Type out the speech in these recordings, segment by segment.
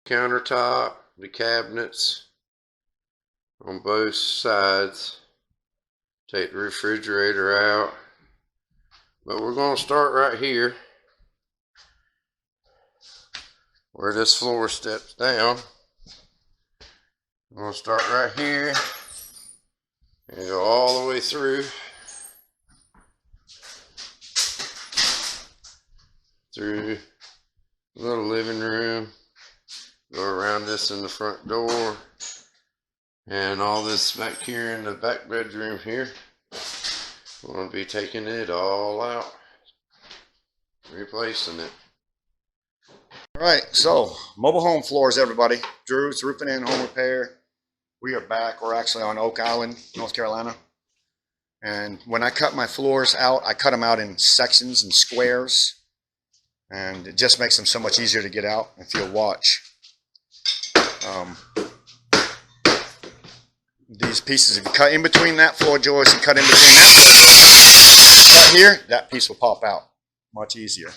countertop, the cabinets on both sides. Take the refrigerator out. But we're going to start right here where this floor steps down. I'm going to start right here and go all the way through the little living room, go around this in the front door, and all this back here in the back bedroom here. We're going to be taking it all out, replacing it. Alright, so mobile home floors, everybody. Drew's Roofing and Home Repair. We are back. We're actually on Oak Island, North Carolina. And when I cut my floors out, I cut them out in sections and squares. And it just makes them so much easier to get out if you'll watch. These pieces, if you cut in between that floor joist and cut in between that floor joist, cut here, that piece will pop out. Much easier.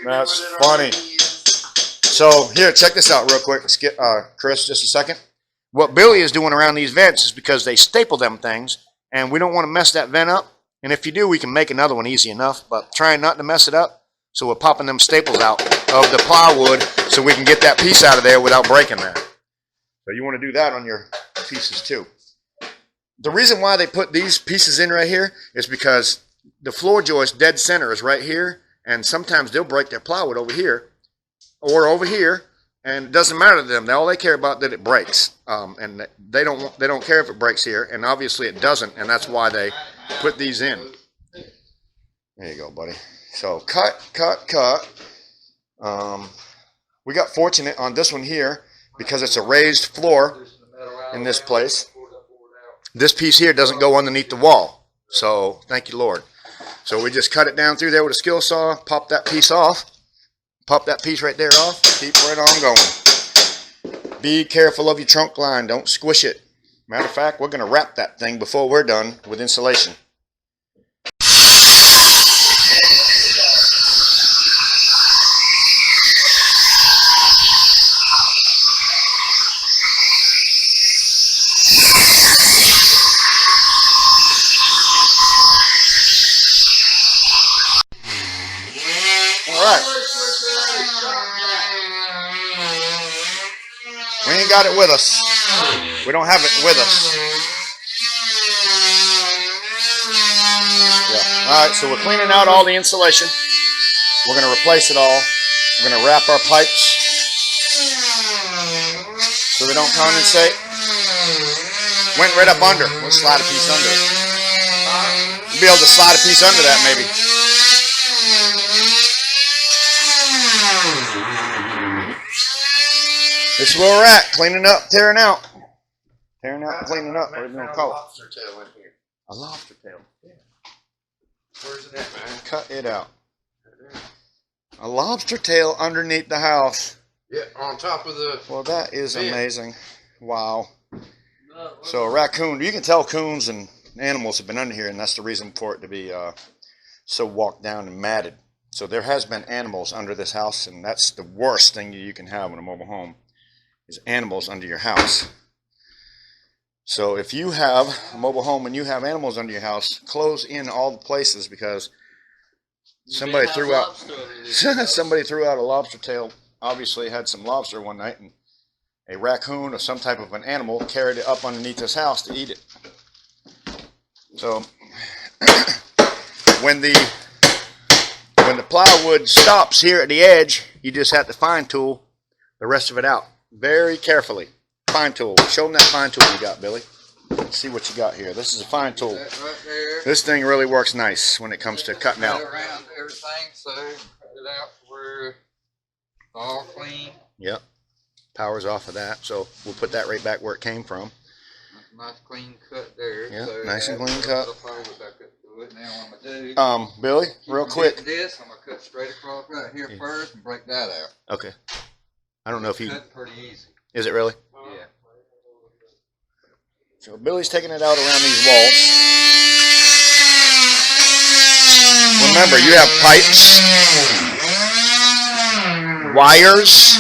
That's funny. So here, check this out real quick. Let's get Chris just a second. What Billy is doing around these vents is because they staple them things, and we don't want to mess that vent up. And if you do, we can make another one easy enough, but trying not to mess it up. So we're popping them staples out of the plywood so we can get that piece out of there without breaking that. So you want to do that on your pieces too. The reason why they put these pieces in right here is because the floor joist dead center is right here, and sometimes they'll break their plywood over here or over here, and it doesn't matter to them. All they care about that it breaks, and they don't care if it breaks here, and obviously it doesn't, and that's why they put these in. There you go, buddy. So cut. We got fortunate on this one here because it's a raised floor in this place. This piece here doesn't go underneath the wall, so thank you, Lord. So we just cut it down through there with a skill saw, pop that piece off, pop that piece right there off, keep right on going. Be careful of your trunk line, don't squish it. Matter of fact, we're going to wrap that thing before we're done with insulation. We ain't got it with us. We don't have it with us. Yeah. Alright, so we're cleaning out all the insulation. We're going to replace it all. We're going to wrap our pipes so they don't condensate. Went right up under. We'll slide a piece under it. We'll be able to slide a piece under that maybe. This is where we're at, cleaning up, tearing out. Tearing out and cleaning up. What are we going to call it? A lobster tail in here. A lobster tail. Yeah. Where's it at, man? Cut it out. A lobster tail underneath the house. Yeah, on top of the... Well, that is amazing. Wow. So a raccoon, you can tell coons and animals have been under here, and that's the reason for it to be so walked down and matted. So there has been animals under this house, and that's the worst thing you can have in a mobile home. Is animals under your house. So if you have a mobile home and you have animals under your house, close in all the places because somebody threw out a lobster tail. Obviously had some lobster one night, and a raccoon or some type of an animal carried it up underneath this house to eat it. So when the plywood stops here at the edge, you just have to fine tool the rest of it out. Very carefully. Fine tool. Show them that fine tool you got, Billy. Let's see what you got here. This is a fine tool. Right there. This thing really works nice when it comes to cutting out. Around everything, so cut it out where it's all clean. Yep. Power's off of that, so we'll put that right back where it came from. Nice clean cut there. Yeah, so nice and clean cut. Now what I'm gonna do, Billy, real quick. This, I'm gonna cut cut straight across right here first and break that out. Okay. I don't know if you... Cut pretty easy. Is it really? Yeah. So Billy's taking it out around these walls. Remember, you have pipes, wires,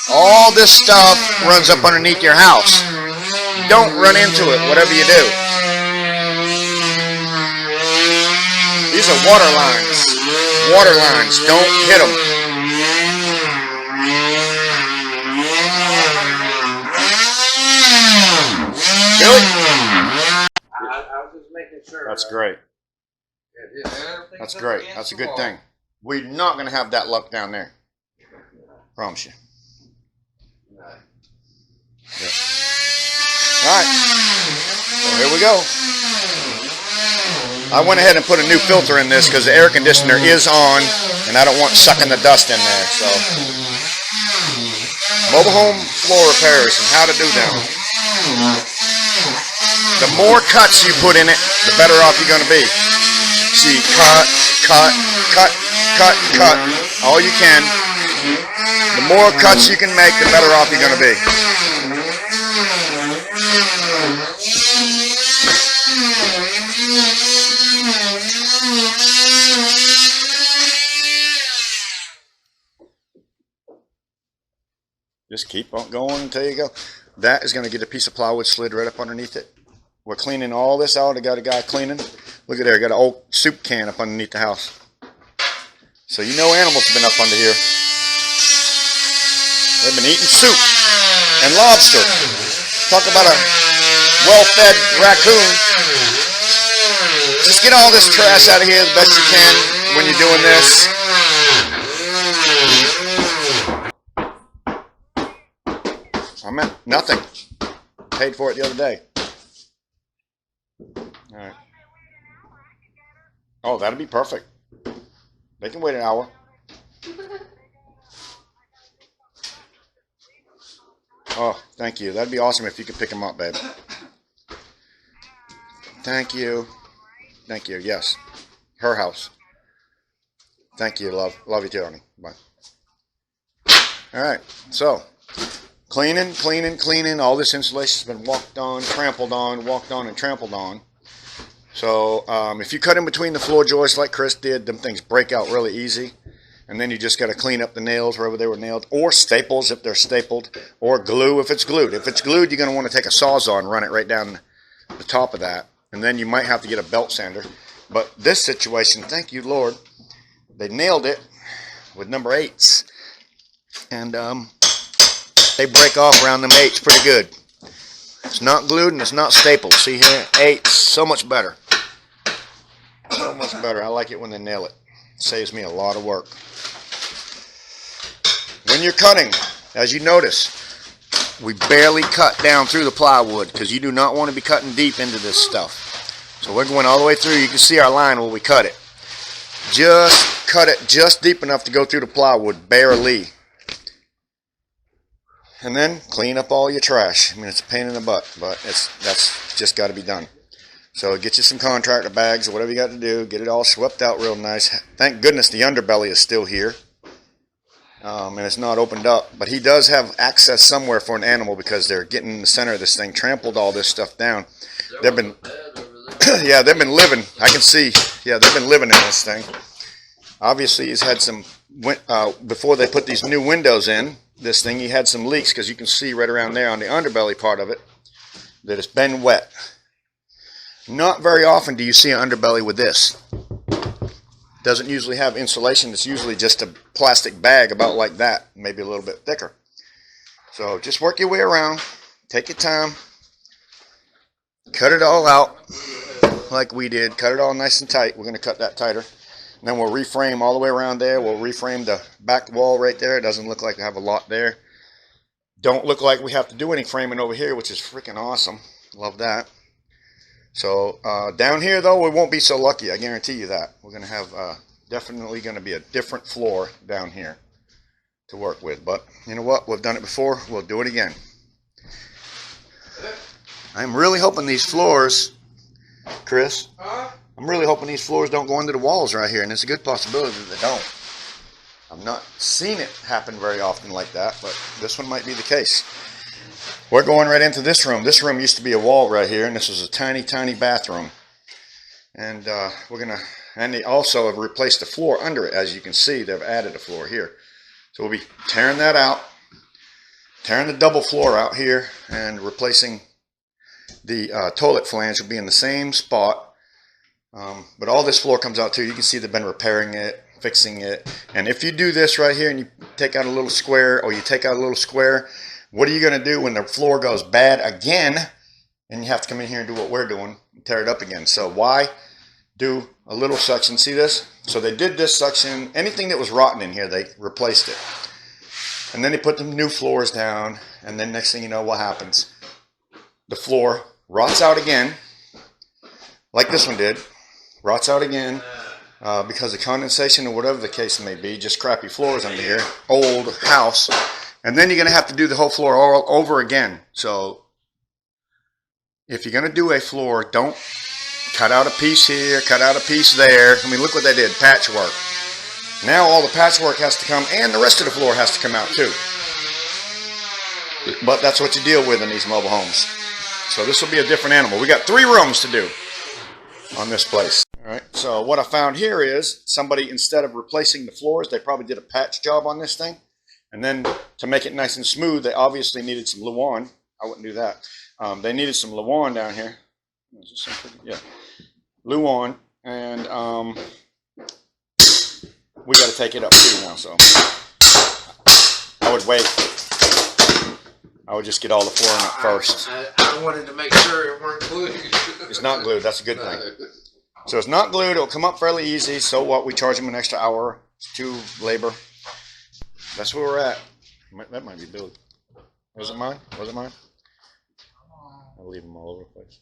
all this stuff runs up underneath your house. Don't run into it, whatever you do. These are water lines. Water lines, don't hit them. Billy? I was just making sure. That's great. That's great. That's a good thing. We're not going to have that luck down there. Promise you. Yep. All right. So here we go. I went ahead and put a new filter in this because the air conditioner is on and I don't want sucking the dust in there. So, mobile home floor repairs and how to do them. The more cuts you put in it, the better off you're going to be. See, cut, cut, cut, cut, cut, all you can. The more cuts you can make, the better off you're going to be. Just keep on going until you go. That is going to get a piece of plywood slid right up underneath it. We're cleaning all this out. I got a guy cleaning. Look at there. I got an old soup can up underneath the house. So you know animals have been up under here. They've been eating soup and lobster. Talk about a well-fed raccoon. Just get all this trash out of here the best you can when you're doing this. I meant nothing. Paid for it the other day. All right. Oh, that'd be perfect. They can wait an hour. Oh, thank you. That'd be awesome if you could pick them up, babe. Thank you. Thank you. Yes. Her house. Thank you, love. Love you too, honey. Bye. All right. So, cleaning, cleaning, cleaning. All this insulation's been walked on, trampled on, walked on, and trampled on. So, if you cut in between the floor joists like Chris did, them things break out really easy. And then you just got to clean up the nails wherever they were nailed, or staples if they're stapled, or glue if it's glued. If it's glued, you're going to want to take a Sawzall and run it right down the top of that. And then you might have to get a belt sander. But this situation, thank you, Lord, they nailed it with number 8s. And they break off around them 8s pretty good. It's not glued and it's not stapled. See here? 8s, so much better. So much better. I like it when they nail it. It saves me a lot of work. When you're cutting, as you notice, we barely cut down through the plywood because you do not want to be cutting deep into this stuff. So we're going all the way through. You can see our line where we cut it. Just cut it just deep enough to go through the plywood, barely. And then clean up all your trash. I mean, it's a pain in the butt, but that's just got to be done. So get you some contractor bags or whatever you got to do. Get it all swept out real nice. Thank goodness the underbelly is still here. And it's not opened up. But he does have access somewhere for an animal because they're getting in the center of this thing. Trampled all this stuff down. They've been, yeah, they've been living. I can see. Yeah, they've been living in this thing. Obviously, he's had some, before they put these new windows in, this thing, he had some leaks because you can see right around there on the underbelly part of it that it's been wet. Not very often do you see an underbelly with this. Doesn't usually have insulation. It's usually just a plastic bag about like that, maybe a little bit thicker. So just work your way around. Take your time. Cut it all out like we did. Cut it all nice and tight. We're going to cut that tighter. And then we'll reframe all the way around there. We'll reframe the back wall right there. It doesn't look like we have a lot there. Don't look like we have to do any framing over here, which is freaking awesome. Love that. So down here, though, we won't be so lucky. I guarantee you that. We're going to have definitely going to be a different floor down here to work with. But you know what? We've done it before. We'll do it again. I'm really hoping these floors, Chris, I'm really hoping these floors don't go into the walls right here. And it's a good possibility that they don't. I've not seen it happen very often like that, but this one might be the case. We're going right into this room. This room used to be a wall right here, and this was a tiny, tiny bathroom. And and they also have replaced the floor under it. As you can see, they've added a floor here. So we'll be tearing that out, tearing the double floor out here, and replacing the toilet flange will be in the same spot. But all this floor comes out too. You can see they've been repairing it, fixing it. And if you do this right here and you take out a little square, or you take out a little square, what are you going to do when the floor goes bad again and you have to come in here and do what we're doing, tear it up again? So why do a little section? See this? So they did this section. Anything that was rotten in here, they replaced it. And then they put the new floors down, and then next thing you know, what happens? The floor rots out again, like this one did. Rots out again because of condensation or whatever the case may be. Just crappy floors under here. Old house. And then you're going to have to do the whole floor all over again. So if you're going to do a floor, don't cut out a piece here, cut out a piece there. I mean, look what they did. Patchwork. Now all the patchwork has to come, and the rest of the floor has to come out too. But that's what you deal with in these mobile homes. So this will be a different animal. We got 3 rooms to do on this place. All right. So what I found here is somebody, instead of replacing the floors, they probably did a patch job on this thing. And then to make it nice and smooth, they obviously needed some Luan. I wouldn't do that. They needed some Luan down here. Is this something? Yeah. Luan. And we got to take it up too now. So I would wait. I would just get all the flooring up first. I wanted to make sure it weren't glued. It's not glued. That's a good thing. So it's not glued. It'll come up fairly easy. So what? We charge them an extra hour to labor. That's where we're at. That might be Billy. Was it mine? Was it mine? I'll leave them all over the place.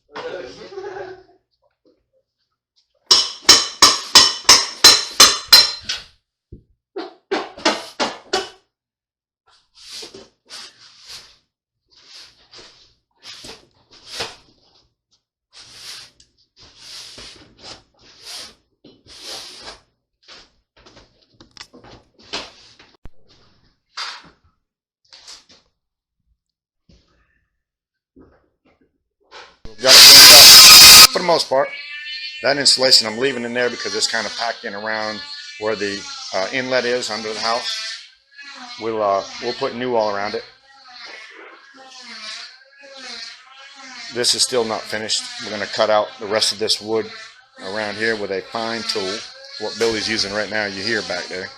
Got it cleaned up for the most part. That insulation I'm leaving in there because it's kind of packed in around where the inlet is under the house. We'll put new all around it. This is still not finished. We're going to cut out the rest of this wood around here with a fine tool. What Billy's using right now, you hear back there.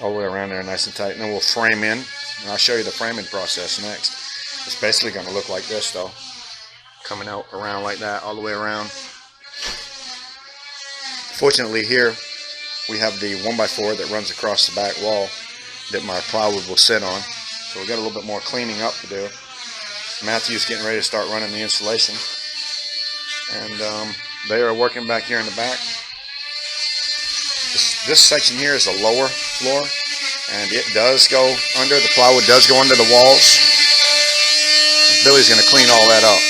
All the way around there, nice and tight. And then we'll frame in, and I'll show you the framing process next. It's basically going to look like this though. Coming out around like that, all the way around. Fortunately here, we have the 1x4 that runs across the back wall that my plywood will sit on. So we got a little bit more cleaning up to do. Matthew's getting ready to start running the insulation. And they are working back here in the back. This section here is a lower floor, and it does go under, the plywood does go under the walls. Billy's going to clean all that up.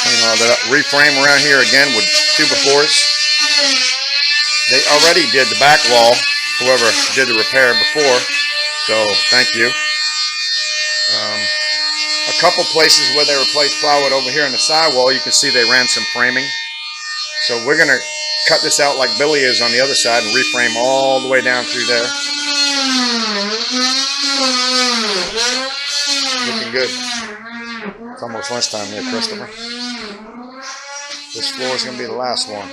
Clean all that up. Reframe around here again with 2x4s. They already did the back wall, whoever did the repair before, so thank you. A couple places where they replaced plywood over here on the side wall, you can see they ran some framing. So we're going to cut this out like Billy is on the other side and reframe all the way down through there. Looking good. It's almost lunchtime there, Christopher. This floor is going to be the last one.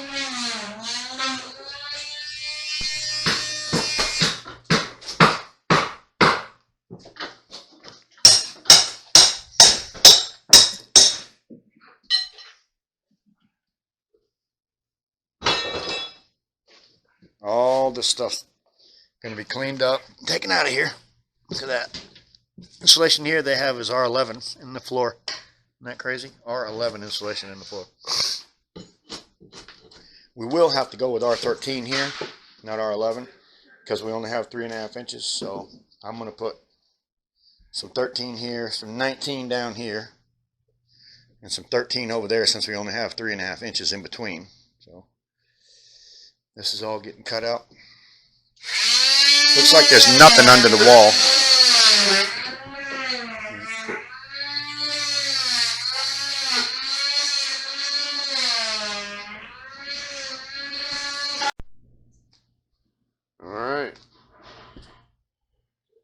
All this stuff's going to be cleaned up, taken out of here. Look at that. Insulation here they have is R11 in the floor. Isn't that crazy? R11 insulation in the floor. We will have to go with R13 here, not R11, because we only have 3.5 inches. So I'm going to put some 13 here, some 19 down here, and some 13 over there since we only have 3.5 inches in between. So This is all getting cut out. Looks like there's nothing under the wall. Alright.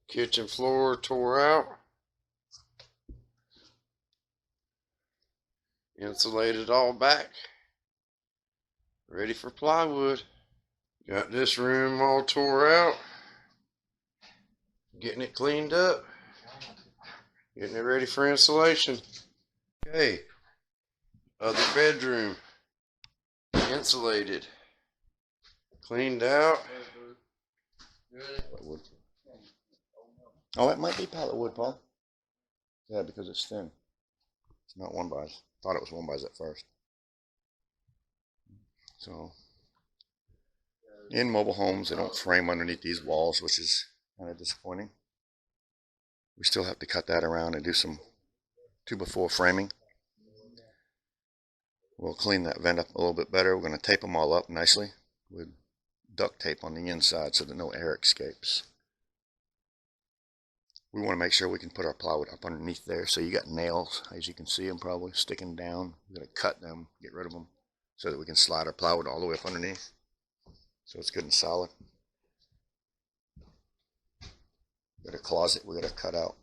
Kitchen floor tore out. Insulated all back. Ready for plywood. Got this room all tore out. Getting it cleaned up. Getting it ready for insulation. Okay. Other bedroom. Insulated. Cleaned out. Oh, it might be pallet wood, Paul. Yeah, because it's thin. It's not 1x. Thought it was 1x at first. So, in mobile homes, they don't frame underneath these walls, which is kind of disappointing. We still have to cut that around and do some 2x4 framing. We'll clean that vent up a little bit better. We're going to tape them all up nicely with duct tape on the inside so that no air escapes. We want to make sure we can put our plywood up underneath there. So you got nails, as you can see them probably sticking down. We're going to cut them, get rid of them, so that we can slide our plywood all the way up underneath. So it's good and solid. Got a closet we got to cut out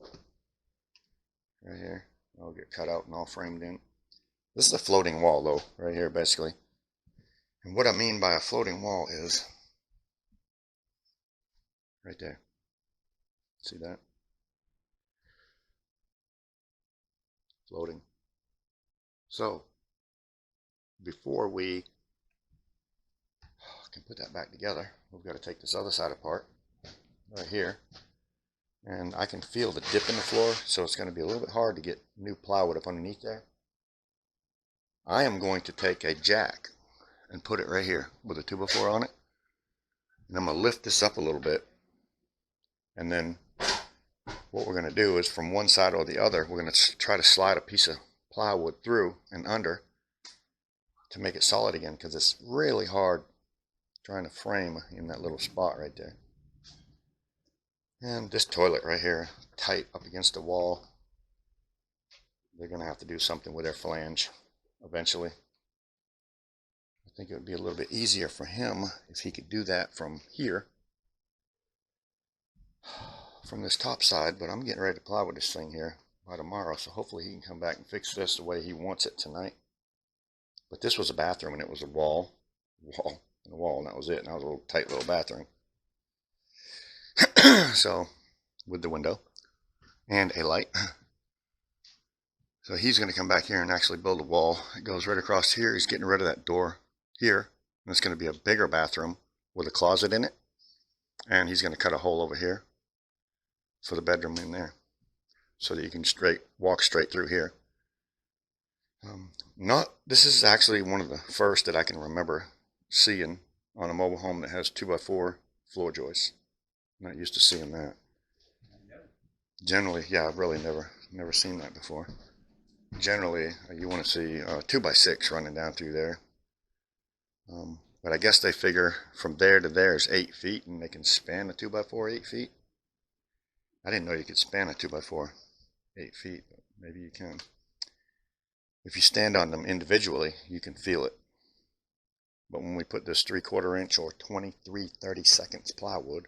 right here. I'll get cut out and all framed in. This is a floating wall though, right here basically. And what I mean by a floating wall is right there. See that? Floating. So before we can put that back together, we've got to take this other side apart right here. And I can feel the dip in the floor, so it's going to be a little bit hard to get new plywood up underneath there. I am going to take a jack and put it right here with a 2x4 on it. And I'm going to lift this up a little bit. And then what we're going to do is from one side or the other, we're going to try to slide a piece of plywood through and under to make it solid again, because it's really hard trying to frame in that little spot right there. And this toilet right here, tight up against the wall. They're going to have to do something with their flange eventually. I think it would be a little bit easier for him if he could do that from here, from this top side, but I'm getting ready to plywood this thing here by tomorrow, so hopefully he can come back and fix this the way he wants it tonight. But this was a bathroom, and it was a wall, and a wall, and that was it. And that was a little tight little bathroom. So, with the window and a light. So he's going to come back here and actually build a wall. It goes right across here. He's getting rid of that door here. And it's going to be a bigger bathroom with a closet in it. And he's going to cut a hole over here for the bedroom in there, so that you can walk straight through here. This is actually one of the first that I can remember seeing on a mobile home that has 2x4 floor joists. Not used to seeing that. Generally, yeah, I've really never seen that before. Generally, you want to see 2x6 running down through there. But I guess they figure from there to there is 8 feet, and they can span a 2x4 8 feet. I didn't know you could span a 2x4 8 feet, but maybe you can. If you stand on them individually, you can feel it. But when we put this 3/4 inch or 23/32 plywood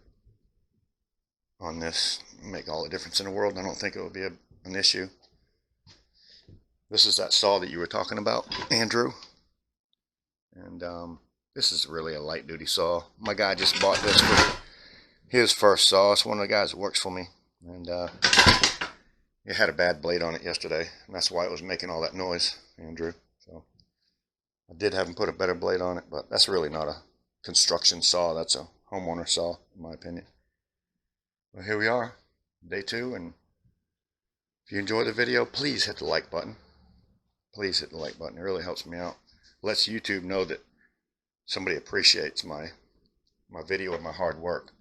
on this, make all the difference in the world. I don't think it would be an issue. This is that saw that you were talking about, Andrew. And this is really a light duty saw. My guy just bought this for his first saw. It's one of the guys that works for me. And it had a bad blade on it yesterday. And that's why it was making all that noise, Andrew. So I did have him put a better blade on it, but that's really not a construction saw. That's a homeowner saw, in my opinion. Well, here we are, day 2, and if you enjoyed the video, please hit the like button. Please hit the like button. It really helps me out. Lets YouTube know that somebody appreciates my video and my hard work,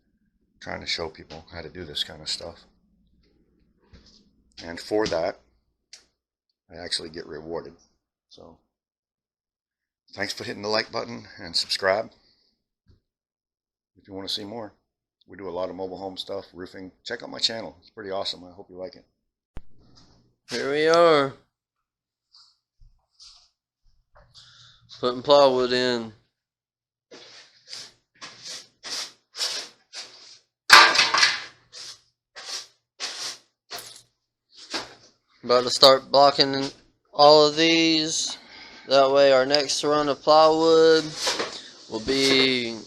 trying to show people how to do this kind of stuff. And for that, I actually get rewarded. So, thanks for hitting the like button and subscribe. if you want to see more. We do a lot of mobile home stuff, roofing. Check out my channel. It's pretty awesome. I hope you like it. Here we are. Putting plywood in. About to start blocking all of these. That way our next run of plywood will be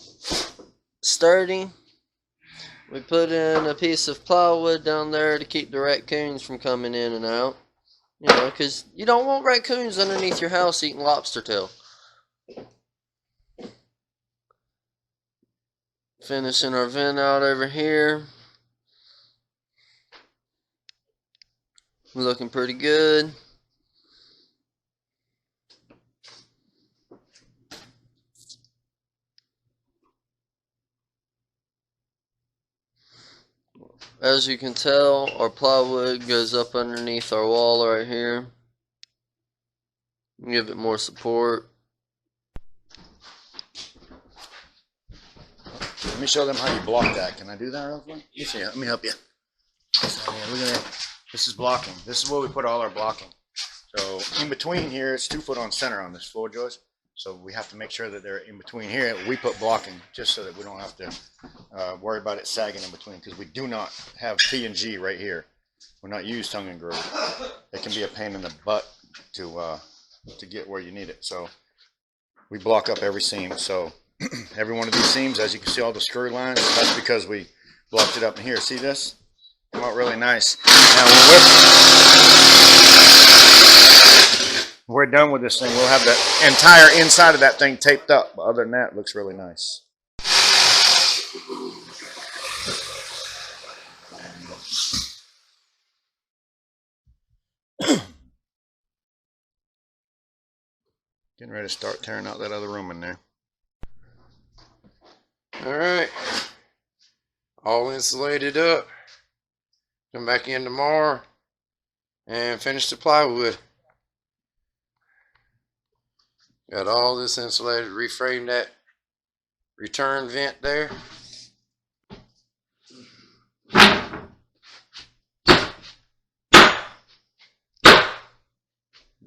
sturdy. We put in a piece of plywood down there to keep the raccoons from coming in and out. You know, because you don't want raccoons underneath your house eating lobster tail. Finishing our vent out over here. Looking pretty good. As you can tell, our plywood goes up underneath our wall right here. Give it more support. Let me show them how you block that. Can I do that real quick? Let me help you. Look at that. This is blocking. This is where we put all our blocking. So in between here, it's 2 foot on center on this floor joist. So we have to make sure that they're in between here. We put blocking just so that we don't have to worry about it sagging in between, because we do not have P&G right here. We're not used tongue and groove. It can be a pain in the butt to get where you need it. So we block up every seam. So every one of these seams, as you can see all the screw lines, that's because we blocked it up in here. See this? Come out really nice. Now when we're done with this thing, we'll have the entire inside of that thing taped up. But other than that, it looks really nice. Getting ready to start tearing out that other room in there. Alright. All insulated up. Come back in tomorrow and finish the plywood. Got all this insulated. Reframe that return vent there.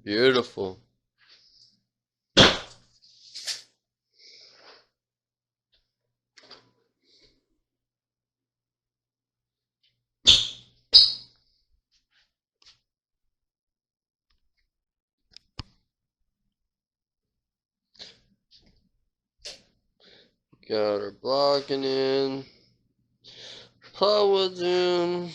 Beautiful. Got our blocking in. Plywood's in.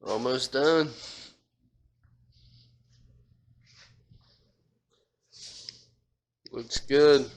Almost done. Looks good.